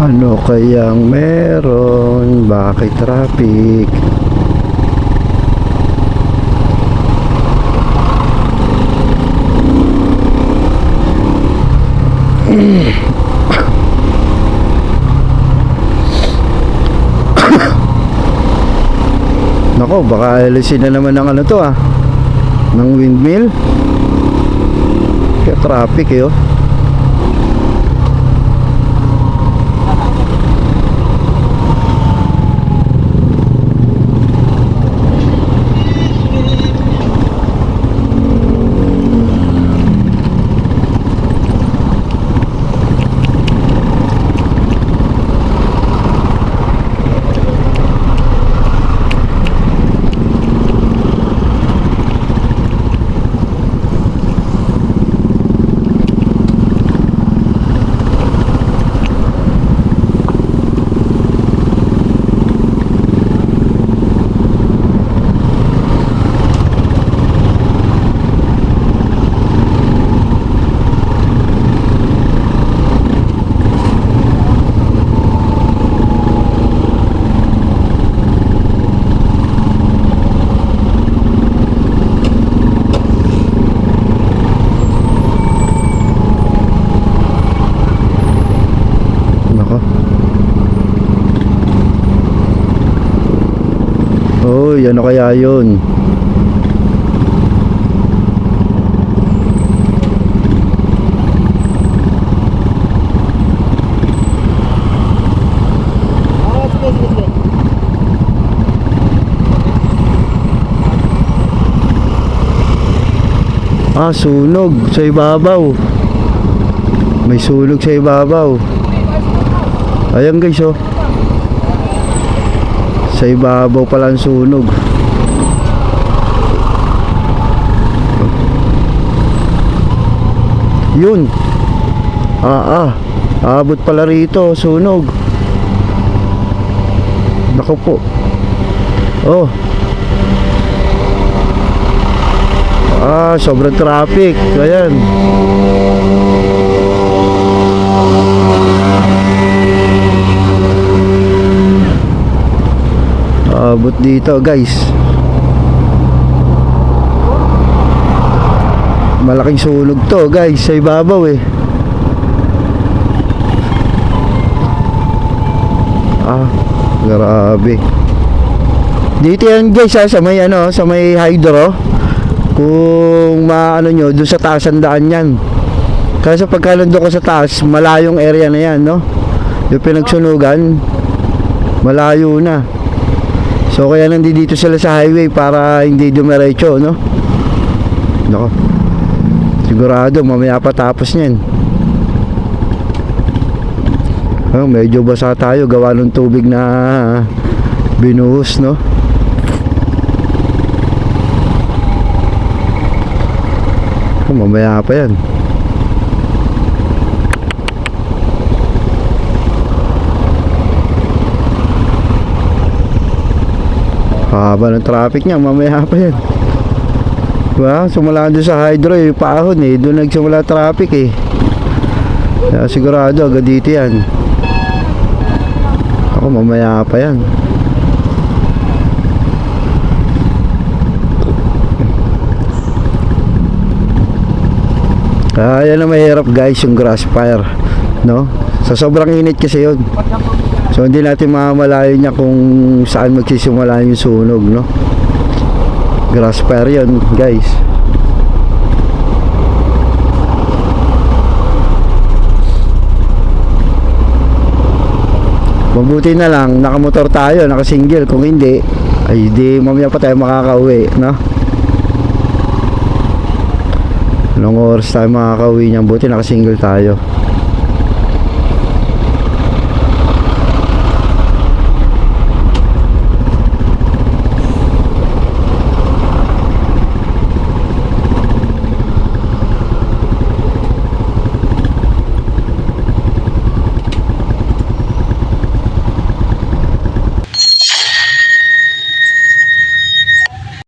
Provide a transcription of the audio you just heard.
Ano kayang meron? Bakit traffic? Nako, baka alisin na naman ng ano to ng windmill. Kaya traffic eh. Uy, ano kaya yun? Sunog sa ibabaw. May sunog sa ibabaw. Ayan guys, sa ibabaw pala ang sunog. Yun. Abot pala rito sunog. Naku po. Sobrang traffic. Ayan. Abot dito guys. Malaking sunog to guys sa ibabaw eh. Grabe. Dito yan guys sa may sa may hydro. Kung maano nyo, doon sa taas ang daan yan. Kasi pagka nandun ko sa taas, malayong area na yan, no? Yung pinagsunugan, malayo na. So kaya nandito sila sa highway para hindi dumiretso, no? Nako. Sigurado mamaya pa tapos niyan. Medyo basa tayo gawa ng tubig na binuhos, no? Mamaya pa yan. Haba ng traffic niya, mamaya pa yan. Diba? Sumula doon sa hydro yung paahon eh. Doon nagsimula traffic eh. Kaya sigurado agad dito yan. Ako mamaya pa yan. Yan ang mahirap guys, yung grass fire, no? Sa sobrang init kasi yun. So hindi natin mamalayo niya kung saan magsisimula yung sunog, no? Grass fire yun guys. Mabuti na lang nakamotor tayo, nakasingle. Kung hindi, ay di mamaya pa tayo makakauwi, no? Anong oras tayo makakauwi niyan? Buti nakasingle tayo.